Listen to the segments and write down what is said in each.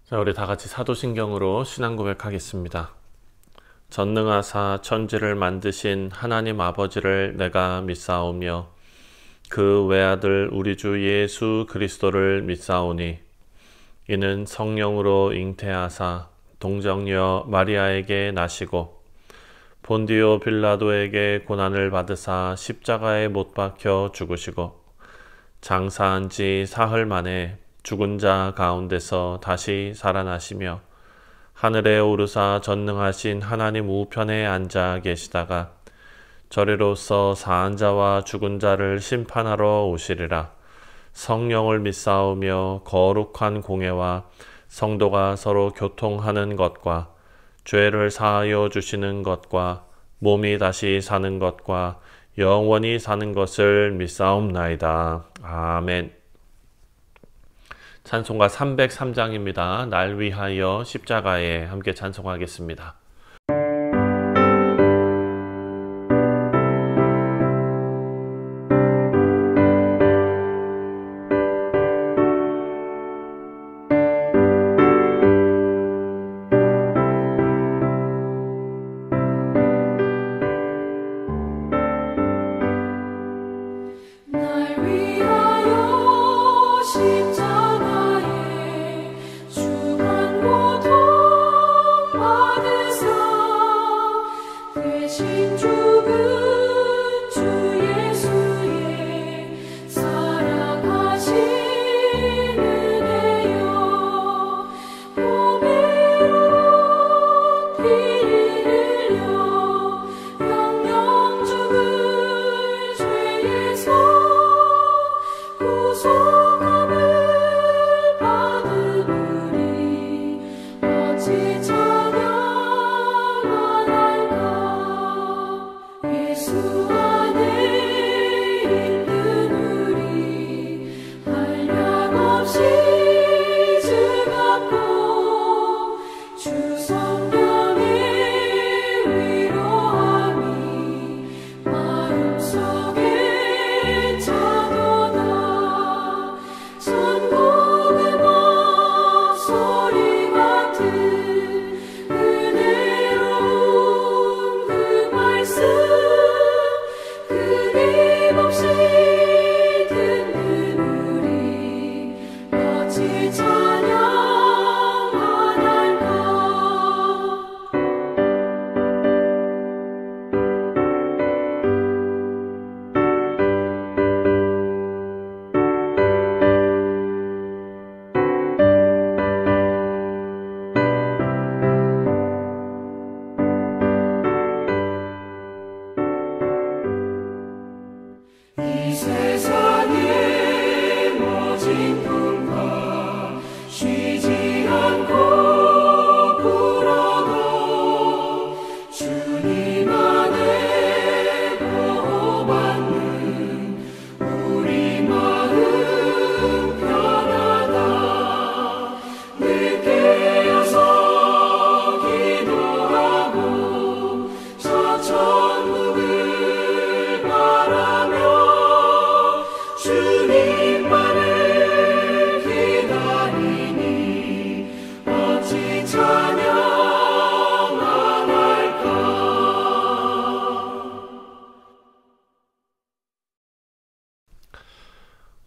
자, 우리 다 같이 사도신경으로 신앙 고백하겠습니다. 전능하사 천지를 만드신 하나님 아버지를 내가 믿사오며 그 외아들 우리 주 예수 그리스도를 믿사오니 이는 성령으로 잉태하사 동정녀 마리아에게 나시고 본디오 빌라도에게 고난을 받으사 십자가에 못 박혀 죽으시고 장사한 지 사흘 만에 죽은 자 가운데서 다시 살아나시며 하늘에 오르사 전능하신 하나님 우편에 앉아 계시다가 저리로서 사한 자와 죽은 자를 심판하러 오시리라. 성령을 믿사오며 거룩한 공회와 성도가 서로 교통하는 것과 죄를 사하여 주시는 것과 몸이 다시 사는 것과 영원히 사는 것을 믿사옵나이다. 아멘. 찬송가 303장입니다. 날 위하여 십자가에 함께 찬송하겠습니다.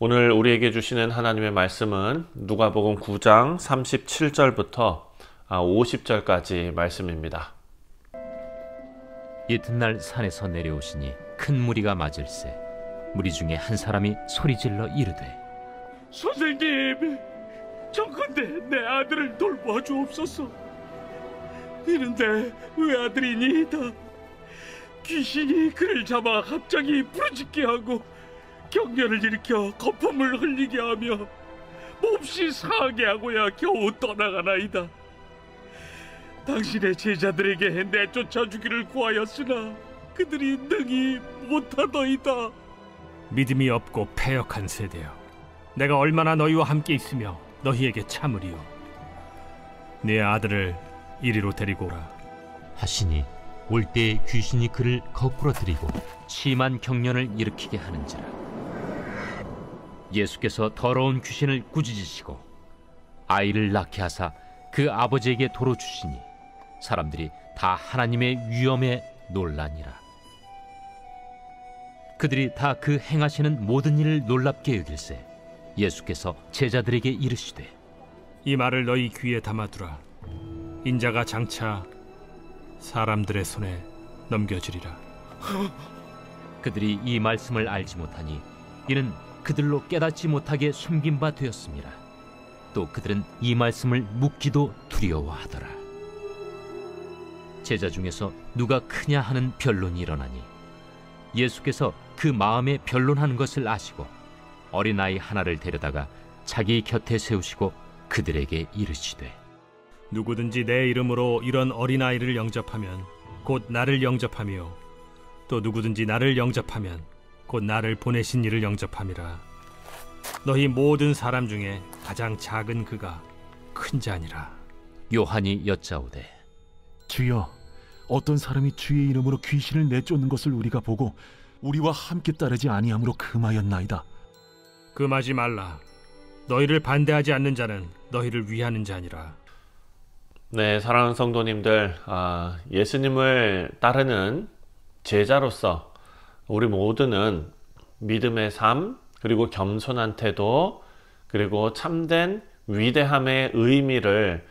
오늘 우리에게 주시는 하나님의 말씀은 누가복음 9장 37절부터 50절까지 말씀입니다. 이튿날 산에서 내려오시니 큰 무리가 맞을세 무리 중에 한 사람이 소리질러 이르되 선생님, 청컨대 내 아들을 돌보아 주옵소서. 이는데 외아들이니이다. 귀신이 그를 잡아 갑자기 부르짖게 하고 경련을 일으켜 거품을 흘리게 하며 몹시 상하게 하고야 겨우 떠나가나이다. 당신의 제자들에게 내쫓아 주기를 구하였으나 그들이 능히 못하더이다. 믿음이 없고 패역한 세대여, 내가 얼마나 너희와 함께 있으며 너희에게 참으리요. 네 아들을 이리로 데리고 오라 하시니 올 때에 귀신이 그를 거꾸로 들이고 심한 경련을 일으키게 하는지라. 예수께서 더러운 귀신을 꾸짖으시고 아이를 낳게 하사 그 아버지에게 도로 주시니 사람들이 다 하나님의 위엄에 놀라니라. 그들이 다 그 행하시는 모든 일을 놀랍게 여길세 예수께서 제자들에게 이르시되 이 말을 너희 귀에 담아두라. 인자가 장차 사람들의 손에 넘겨지리라. 그들이 이 말씀을 알지 못하니 이는 그들로 깨닫지 못하게 숨긴 바 되었습니다. 또 그들은 이 말씀을 묻기도 두려워하더라. 제자 중에서 누가 크냐 하는 변론이 일어나니 예수께서 그 마음에 변론하는 것을 아시고 어린아이 하나를 데려다가 자기 곁에 세우시고 그들에게 이르시되 누구든지 내 이름으로 이런 어린아이를 영접하면 곧 나를 영접하며 또 누구든지 나를 영접하면 곧 나를 보내신 이를 영접함이라. 너희 모든 사람 중에 가장 작은 그가 큰 자니라. 요한이 여짜오되 주여, 어떤 사람이 주의 이름으로 귀신을 내쫓는 것을 우리가 보고 우리와 함께 따르지 아니함으로 금하였나이다. 금하지 말라. 너희를 반대하지 않는 자는 너희를 위하는 자니라. 네, 사랑하는 성도님들, 예수님을 따르는 제자로서 우리 모두는 믿음의 삶, 그리고 겸손한 태도, 그리고 참된 위대함의 의미를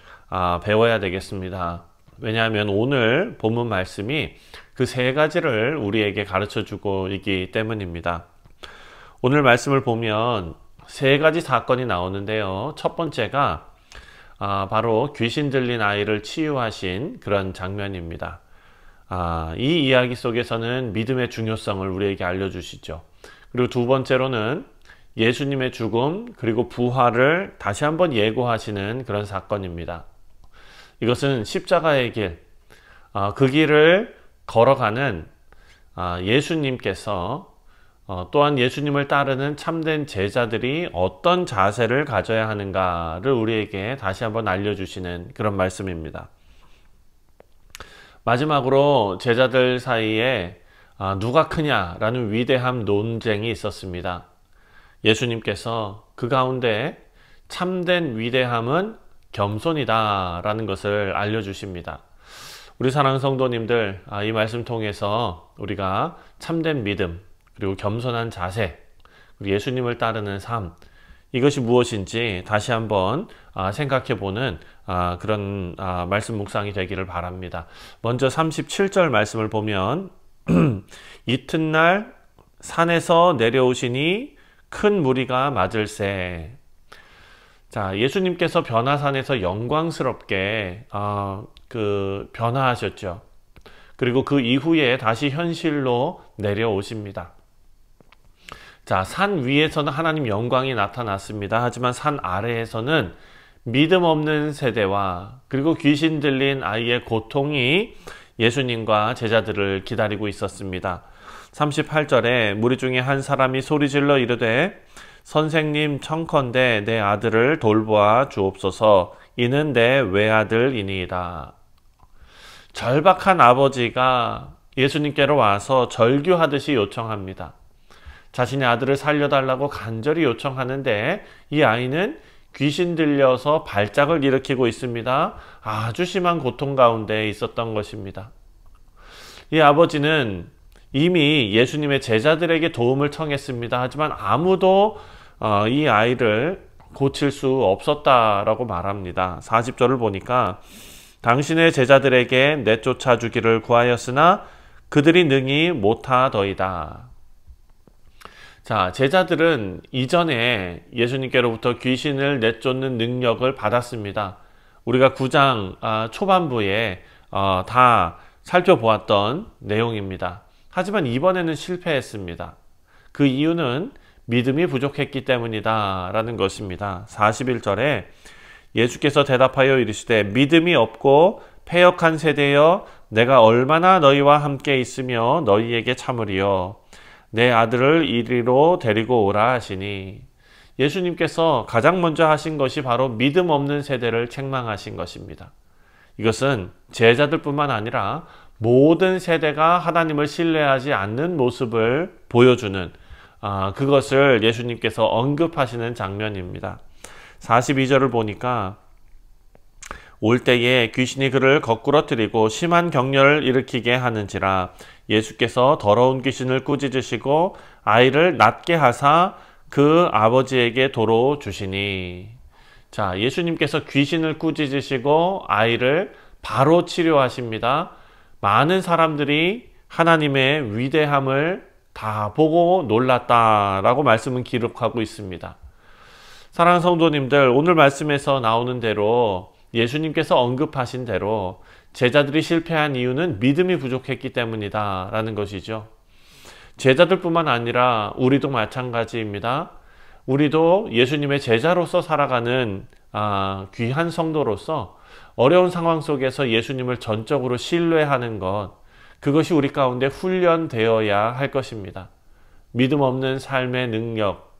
배워야 되겠습니다. 왜냐하면 오늘 본문 말씀이 그 세 가지를 우리에게 가르쳐주고 있기 때문입니다. 오늘 말씀을 보면 세 가지 사건이 나오는데요. 첫 번째가 바로 귀신 들린 아이를 치유하신 그런 장면입니다. 이 이야기 속에서는 믿음의 중요성을 우리에게 알려주시죠. 그리고 두 번째로는 예수님의 죽음 그리고 부활을 다시 한번 예고하시는 그런 사건입니다. 이것은 십자가의 길, 그 길을 걸어가는 예수님께서 또한 예수님을 따르는 참된 제자들이 어떤 자세를 가져야 하는가를 우리에게 다시 한번 알려주시는 그런 말씀입니다. 마지막으로 제자들 사이에 누가 크냐라는 위대한 논쟁이 있었습니다. 예수님께서 그 가운데 참된 위대함은 겸손이다 라는 것을 알려주십니다. 우리 사랑하는 성도님들, 이 말씀 통해서 우리가 참된 믿음, 그리고 겸손한 자세, 그리고 예수님을 따르는 삶, 이것이 무엇인지 다시 한번 생각해보는 그런 말씀 묵상이 되기를 바랍니다. 먼저 37절 말씀을 보면 이튿날 산에서 내려오시니 큰 무리가 맞을세. 자, 예수님께서 변화산에서 영광스럽게 변화하셨죠. 그리고 그 이후에 다시 현실로 내려오십니다. 자, 산 위에서는 하나님 영광이 나타났습니다. 하지만 산 아래에서는 믿음 없는 세대와 그리고 귀신 들린 아이의 고통이 예수님과 제자들을 기다리고 있었습니다. 38절에 무리 중에 한 사람이 소리질러 이르되 선생님 청컨대 내 아들을 돌보아 주옵소서. 이는 내 외아들이니이다. 절박한 아버지가 예수님께로 와서 절규하듯이 요청합니다. 자신의 아들을 살려달라고 간절히 요청하는데 이 아이는 귀신 들려서 발작을 일으키고 있습니다. 아주 심한 고통 가운데 있었던 것입니다. 이 아버지는 이미 예수님의 제자들에게 도움을 청했습니다. 하지만 아무도 이 아이를 고칠 수 없었다라고 말합니다. 40절을 보니까 당신의 제자들에게 내쫓아 주기를 구하였으나 그들이 능히 못하더이다. 자, 제자들은 이전에 예수님께로부터 귀신을 내쫓는 능력을 받았습니다. 우리가 9장 초반부에 다 살펴보았던 내용입니다. 하지만 이번에는 실패했습니다. 그 이유는 믿음이 부족했기 때문이다 라는 것입니다. 41절에 예수께서 대답하여 이르시되 믿음이 없고 패역한 세대여 내가 얼마나 너희와 함께 있으며 너희에게 참으리요. 내 아들을 이리로 데리고 오라 하시니 예수님께서 가장 먼저 하신 것이 바로 믿음 없는 세대를 책망하신 것입니다. 이것은 제자들뿐만 아니라 모든 세대가 하나님을 신뢰하지 않는 모습을 보여주는 그것을 예수님께서 언급하시는 장면입니다. 42절을 보니까 올 때에 귀신이 그를 거꾸러뜨리고 심한 격렬을 일으키게 하는지라. 예수께서 더러운 귀신을 꾸짖으시고 아이를 낫게 하사 그 아버지에게 도로 주시니. 자, 예수님께서 귀신을 꾸짖으시고 아이를 바로 치료하십니다. 많은 사람들이 하나님의 위대함을 다 보고 놀랐다라고 말씀은 기록하고 있습니다. 사랑하는 성도님들, 오늘 말씀에서 나오는 대로 예수님께서 언급하신 대로 제자들이 실패한 이유는 믿음이 부족했기 때문이다 라는 것이죠. 제자들뿐만 아니라 우리도 마찬가지입니다. 우리도 예수님의 제자로서 살아가는 귀한 성도로서 어려운 상황 속에서 예수님을 전적으로 신뢰하는 것, 그것이 우리 가운데 훈련되어야 할 것입니다. 믿음 없는 삶의 능력,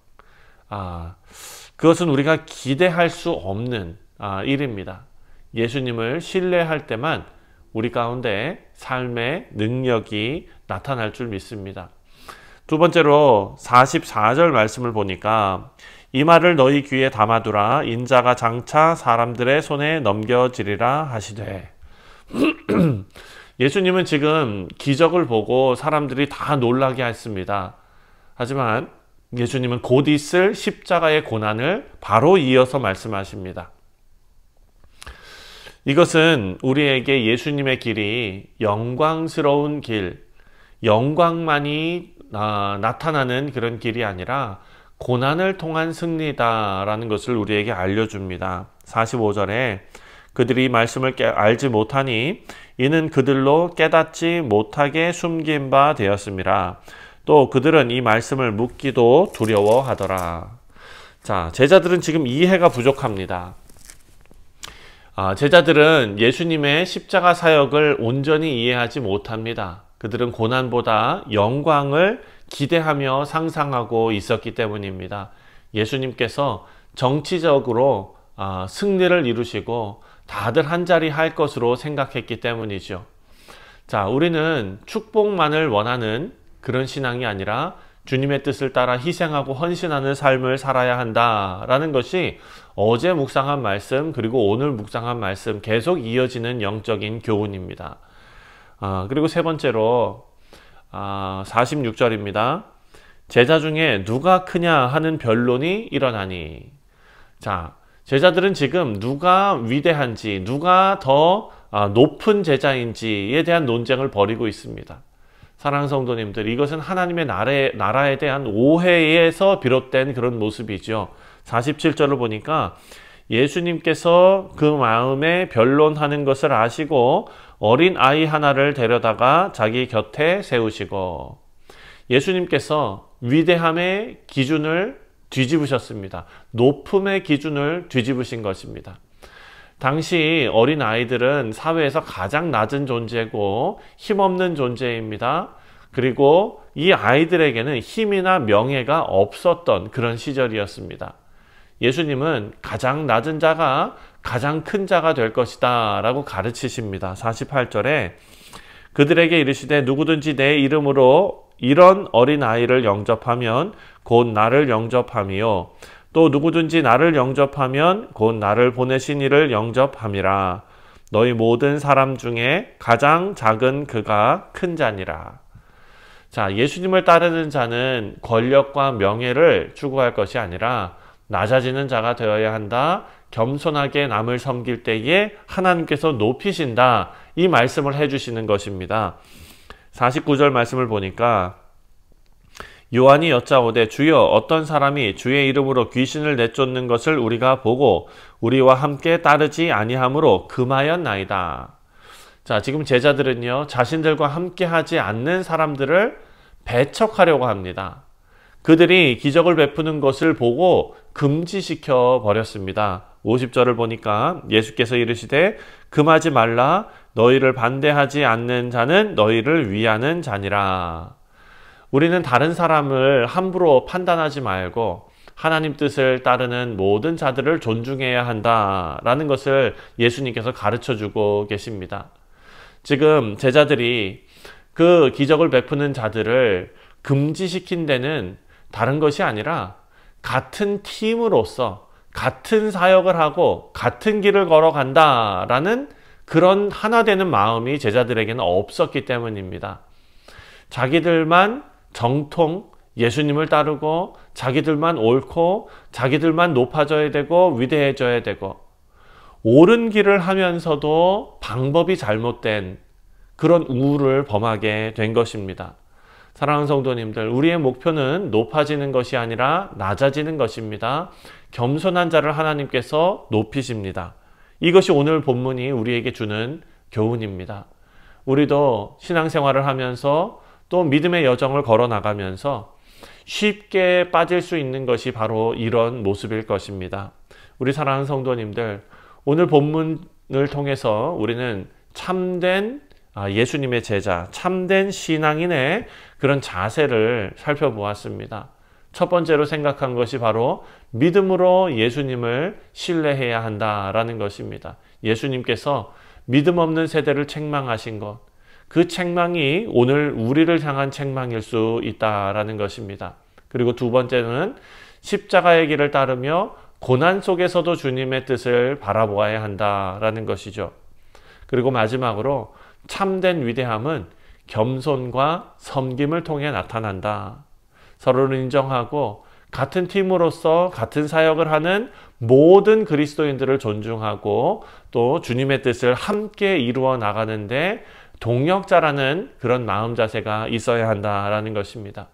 그것은 우리가 기대할 수 없는 일입니다. 예수님을 신뢰할 때만 우리 가운데 삶의 능력이 나타날 줄 믿습니다. 두 번째로 44절 말씀을 보니까 이 말을 너희 귀에 담아두라. 인자가 장차 사람들의 손에 넘겨지리라 하시되. 예수님은 지금 기적을 보고 사람들이 다 놀라게 했습니다. 하지만 예수님은 곧 있을 십자가의 고난을 바로 이어서 말씀하십니다. 이것은 우리에게 예수님의 길이 영광스러운 길, 영광만이 나타나는 그런 길이 아니라 고난을 통한 승리다라는 것을 우리에게 알려줍니다. 45절에 그들이 말씀을 알지 못하니 이는 그들로 깨닫지 못하게 숨긴 바 되었음이라. 또 그들은 이 말씀을 묻기도 두려워하더라. 자, 제자들은 지금 이해가 부족합니다. 제자들은 예수님의 십자가 사역을 온전히 이해하지 못합니다. 그들은 고난보다 영광을 기대하며 상상하고 있었기 때문입니다. 예수님께서 정치적으로 승리를 이루시고 다들 한자리 할 것으로 생각했기 때문이죠. 자, 우리는 축복만을 원하는 그런 신앙이 아니라 주님의 뜻을 따라 희생하고 헌신하는 삶을 살아야 한다라는 것이 어제 묵상한 말씀, 그리고 오늘 묵상한 말씀 계속 이어지는 영적인 교훈입니다. 그리고 세 번째로 46절입니다. 제자 중에 누가 크냐 하는 변론이 일어나니. 자, 제자들은 지금 누가 위대한지, 누가 더 높은 제자인지에 대한 논쟁을 벌이고 있습니다. 사랑하는 성도님들, 이것은 하나님의 나라에 대한 오해에서 비롯된 그런 모습이죠. 47절을 보니까 예수님께서 그 마음에 변론하는 것을 아시고 어린 아이 하나를 데려다가 자기 곁에 세우시고. 예수님께서 위대함의 기준을 뒤집으셨습니다. 높음의 기준을 뒤집으신 것입니다. 당시 어린 아이들은 사회에서 가장 낮은 존재고 힘없는 존재입니다. 그리고 이 아이들에게는 힘이나 명예가 없었던 그런 시절이었습니다. 예수님은 가장 낮은 자가 가장 큰 자가 될 것이다 라고 가르치십니다. 48절에 그들에게 이르시되 누구든지 내 이름으로 이런 어린아이를 영접하면 곧 나를 영접함이요 또 누구든지 나를 영접하면 곧 나를 보내신 이를 영접함이라. 너희 모든 사람 중에 가장 작은 그가 큰 자니라. 자, 예수님을 따르는 자는 권력과 명예를 추구할 것이 아니라 낮아지는 자가 되어야 한다. 겸손하게 남을 섬길 때에 하나님께서 높이신다. 이 말씀을 해주시는 것입니다. 49절 말씀을 보니까 요한이 여짜오되 주여 어떤 사람이 주의 이름으로 귀신을 내쫓는 것을 우리가 보고 우리와 함께 따르지 아니하므로 금하였나이다. 자, 지금 제자들은요, 자신들과 함께 하지 않는 사람들을 배척하려고 합니다. 그들이 기적을 베푸는 것을 보고 금지시켜 버렸습니다. 50절을 보니까 예수께서 이르시되 금하지 말라. 너희를 반대하지 않는 자는 너희를 위하는 자니라. 우리는 다른 사람을 함부로 판단하지 말고 하나님 뜻을 따르는 모든 자들을 존중해야 한다라는 것을 예수님께서 가르쳐주고 계십니다. 지금 제자들이 그 기적을 베푸는 자들을 금지시킨 데는 다른 것이 아니라 같은 팀으로 같은 사역을 하고 같은 길을 걸어간다라는 그런 하나 되는 마음이 제자들에게는 없었기 때문입니다. 자기들만 정통 예수님을 따르고 자기들만 옳고 자기들만 높아져야 되고 위대해져야 되고 옳은 길을 하면서도 방법이 잘못된 그런 우를 범하게 된 것입니다. 사랑하는 성도님들, 우리의 목표는 높아지는 것이 아니라 낮아지는 것입니다. 겸손한 자를 하나님께서 높이십니다. 이것이 오늘 본문이 우리에게 주는 교훈입니다. 우리도 신앙생활을 하면서 또 믿음의 여정을 걸어 나가면서 쉽게 빠질 수 있는 것이 바로 이런 모습일 것입니다. 우리 사랑하는 성도님들, 오늘 본문을 통해서 우리는 참된 예수님의 제자, 참된 신앙인의 그런 자세를 살펴보았습니다. 첫 번째로 생각한 것이 바로 믿음으로 예수님을 신뢰해야 한다라는 것입니다. 예수님께서 믿음 없는 세대를 책망하신 것, 그 책망이 오늘 우리를 향한 책망일 수 있다라는 것입니다. 그리고 두 번째는 십자가의 길을 따르며 고난 속에서도 주님의 뜻을 바라보아야 한다라는 것이죠. 그리고 마지막으로 참된 위대함은 겸손과 섬김을 통해 나타난다. 서로를 인정하고 같은 팀으로서 같은 사역을 하는 모든 그리스도인들을 존중하고 또 주님의 뜻을 함께 이루어 나가는데 동역자라는 그런 마음 자세가 있어야 한다라는 것입니다.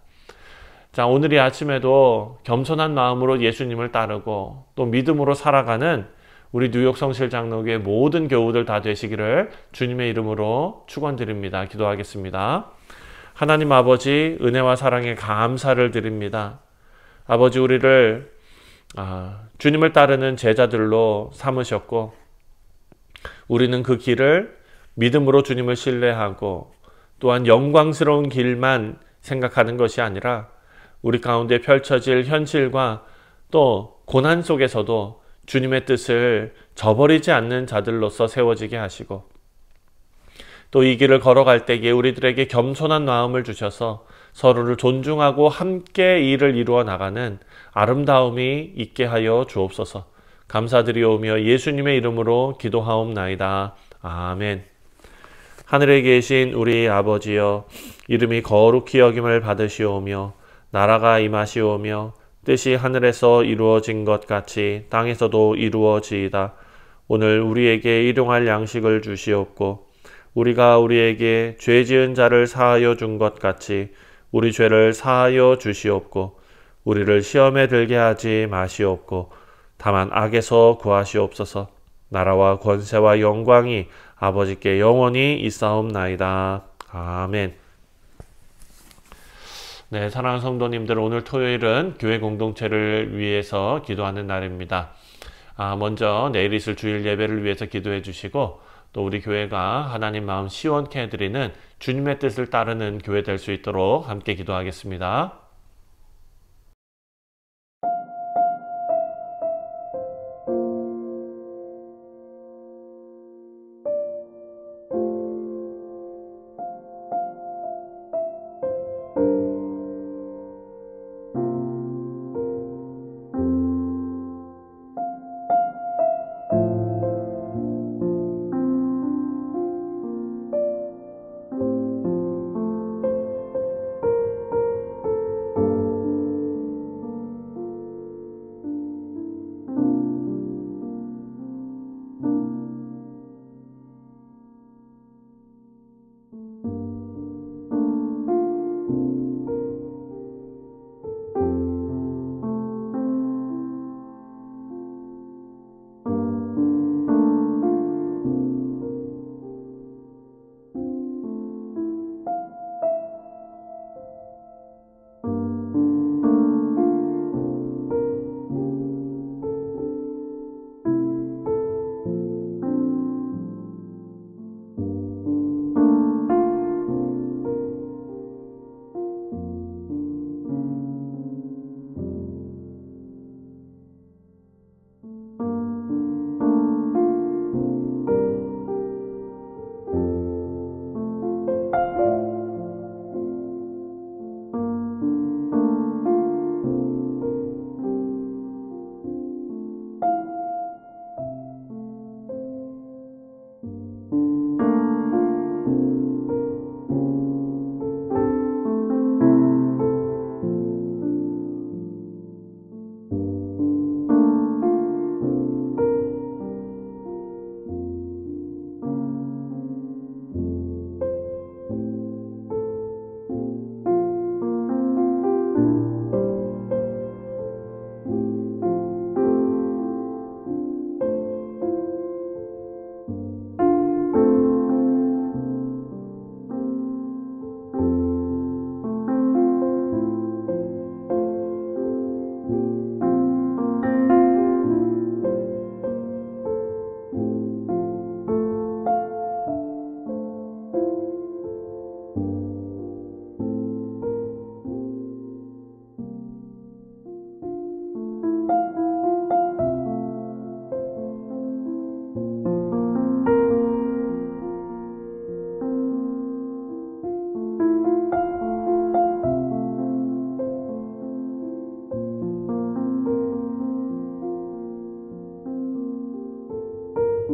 자, 오늘 이 아침에도 겸손한 마음으로 예수님을 따르고 또 믿음으로 살아가는 우리 뉴욕 성실 장로교회 모든 교우들 다 되시기를 주님의 이름으로 축원드립니다. 기도하겠습니다. 하나님 아버지, 은혜와 사랑에 감사를 드립니다. 아버지, 우리를 주님을 따르는 제자들로 삼으셨고 우리는 그 길을 믿음으로 주님을 신뢰하고 또한 영광스러운 길만 생각하는 것이 아니라 우리 가운데 펼쳐질 현실과 또 고난 속에서도 주님의 뜻을 저버리지 않는 자들로서 세워지게 하시고 또 이 길을 걸어갈 때에 우리들에게 겸손한 마음을 주셔서 서로를 존중하고 함께 일을 이루어 나가는 아름다움이 있게 하여 주옵소서. 감사드리오며 예수님의 이름으로 기도하옵나이다. 아멘. 하늘에 계신 우리 아버지여, 이름이 거룩히 여김을 받으시오며 나라가 임하시오며 뜻이 하늘에서 이루어진 것 같이 땅에서도 이루어지이다. 오늘 우리에게 일용할 양식을 주시옵고 우리가 우리에게 죄 지은 자를 사하여 준 것 같이 우리 죄를 사하여 주시옵고 우리를 시험에 들게 하지 마시옵고 다만 악에서 구하시옵소서. 나라와 권세와 영광이 아버지께 영원히 있사옵나이다. 아멘. 네, 사랑하는 성도님들, 오늘 토요일은 교회 공동체를 위해서 기도하는 날입니다. 먼저 내일 있을 주일 예배를 위해서 기도해 주시고 또 우리 교회가 하나님 마음 시원케 해드리는 주님의 뜻을 따르는 교회 될 수 있도록 함께 기도하겠습니다.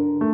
아멘.